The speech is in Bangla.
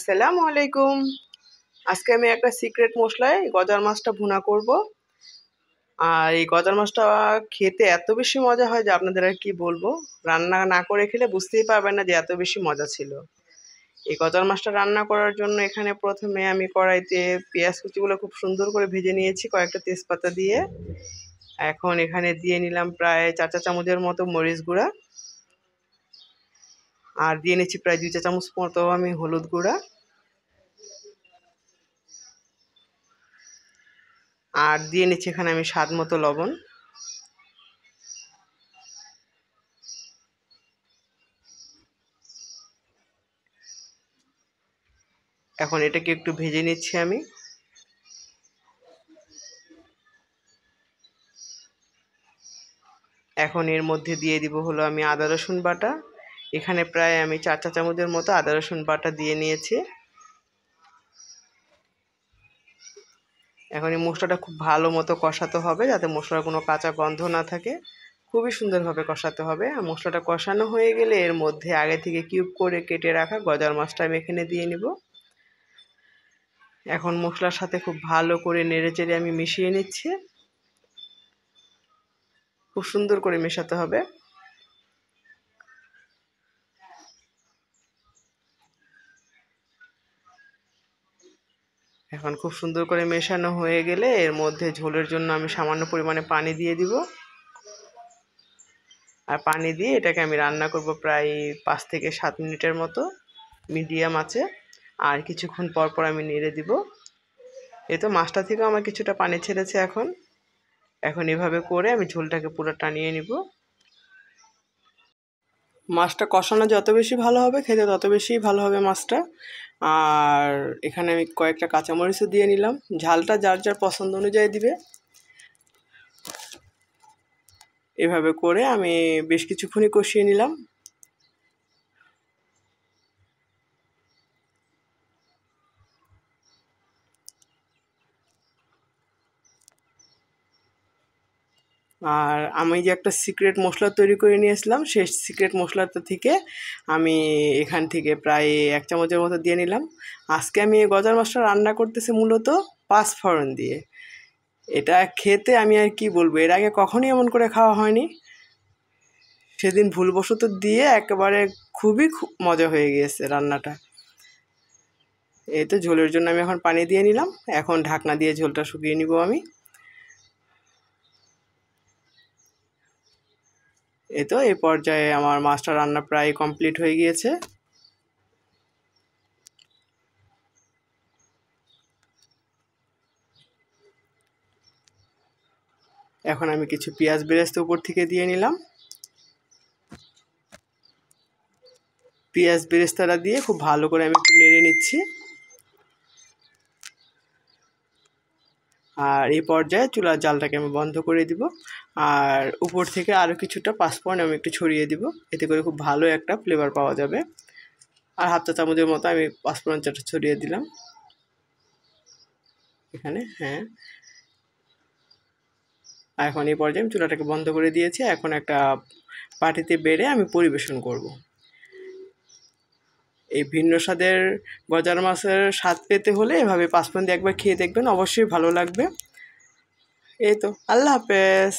আসসালামু আলাইকুম। আজকে আমি একটা সিক্রেট মশলায় গজার মাছটা ভুনা করব। আর এই গজার মাছটা খেতে এত বেশি মজা হয় যে আপনাদের আর কি বলবো। রান্না না করে খেলে বুঝতেই পারবেন না যে এত বেশি মজা ছিল। এই গজার মাছটা রান্না করার জন্য এখানে প্রথমে আমি কড়াইতে পেঁয়াজ কুচিগুলো খুব সুন্দর করে ভেজে নিয়েছি কয়েকটা তেজপাতা দিয়ে। এখন এখানে দিয়ে নিলাম প্রায় 4 চা চামচের মতো মরিচ গুঁড়া। আর দিয়ে নিচ্ছি প্রায় 2 চা চামচ মতো আমি হলুদ গুঁড়া। আর দিয়ে নিচ্ছি এখানে আমি স্বাদ মতো লবণ। এখন এটাকে একটু ভেজে নিচ্ছি আমি। এখন এর মধ্যে দিয়ে দিব হলো আমি আদা রসুন বাটা। এখানে প্রায় আমি 4 চা চামচের মতো আদা রসুন বাটা দিয়ে নিয়েছি। এখন এই মশলাটা খুব ভালো মতো কষাতে হবে যাতে মশলার কোনো কাঁচা গন্ধ না থাকে। খুবই সুন্দরভাবে কষাতে হবে। আর মশলাটা কষানো হয়ে গেলে এর মধ্যে আগে থেকে কিউব করে কেটে রাখা গজার মাছটা আমি এখানে দিয়ে নিব। এখন মশলার সাথে খুব ভালো করে নেড়েচেড়ে আমি মিশিয়ে নিচ্ছি। খুব সুন্দর করে মেশাতে হবে। এখন খুব সুন্দর করে মেশানো হয়ে গেলে এর মধ্যে ঝোলের জন্য আমি সামান্য পরিমাণে পানি দিয়ে দিব। আর পানি দিয়ে এটাকে আমি রান্না করব প্রায় 5 থেকে 7 মিনিটের মতো মিডিয়াম আঁচে। আর কিছুক্ষণ পর পর আমি নেড়ে দিব। এই তো মাছটা থেকেও আমার কিছুটা পানি ছেড়েছে এখন। এখন এভাবে করে আমি ঝোলটাকে পুরো টানিয়ে নিব। মাছটা কষানো যত বেশি ভালো হবে খেতে তত বেশি ভালো হবে মাছটা। আর এখানে আমি কয়েকটা কাঁচামরিচও দিয়ে নিলাম। ঝালটা যার যার পছন্দ অনুযায়ী দিবে। এভাবে করে আমি বেশ কিছুক্ষণই কষিয়ে নিলাম। আর আমি যে একটা সিক্রেট মশলা তৈরি করে নিয়েছিলাম সেই সিক্রেট মশলাটা থেকে আমি এখান থেকে প্রায় 1 চামচের মতো দিয়ে নিলাম। আজকে আমি এই গজার মাছটা রান্না করতেছি মূলত 5 ফোড়ন দিয়ে। এটা খেতে আমি আর কি বলবো, এর আগে কখনোই এমন করে খাওয়া হয়নি। সেদিন ভুলবশত দিয়ে একেবারে খুবই মজা হয়ে গিয়েছে রান্নাটা। এই তো ঝোলের জন্য আমি এখন পানি দিয়ে নিলাম। এখন ঢাকনা দিয়ে ঝোলটা শুকিয়ে নিব আমি। এই তো এই পর্যায়ে আমার মাছটা রান্না প্রায় কমপ্লিট হয়ে গিয়েছে। এখন আমি কিছু পেঁয়াজ বেরেস্তা উপর থেকে দিয়ে নিলাম। পেঁয়াজ বেরেস্তাটা দিয়ে খুব ভালো করে আমি একটু নেড়ে নিচ্ছি। আর এই পর্যায়ে চুলার জালটাকে আমি বন্ধ করে দিব। আর উপর থেকে আরও কিছুটা পাঁচফোড়ন আমি একটু ছড়িয়ে দিব। এতে করে খুব ভালো একটা ফ্লেভার পাওয়া যাবে। আর হাফ চা চামচের মতো আমি পাঁচফোড়ন চাটা ছড়িয়ে দিলাম এখানে। হ্যাঁ, এখন এই পর্যায়ে আমি চুলাটাকে বন্ধ করে দিয়েছি। এখন একটা বাটিতে বেড়ে আমি পরিবেশন করব। এই ভিন্ন স্বাদের গজার মাছের স্বাদ পেতে হলে এভাবে পাঁচফোড়ন দিয়ে একবার খেয়ে দেখবেন, অবশ্যই ভালো লাগবে। এই তো, আল্লাহ হাফেজ।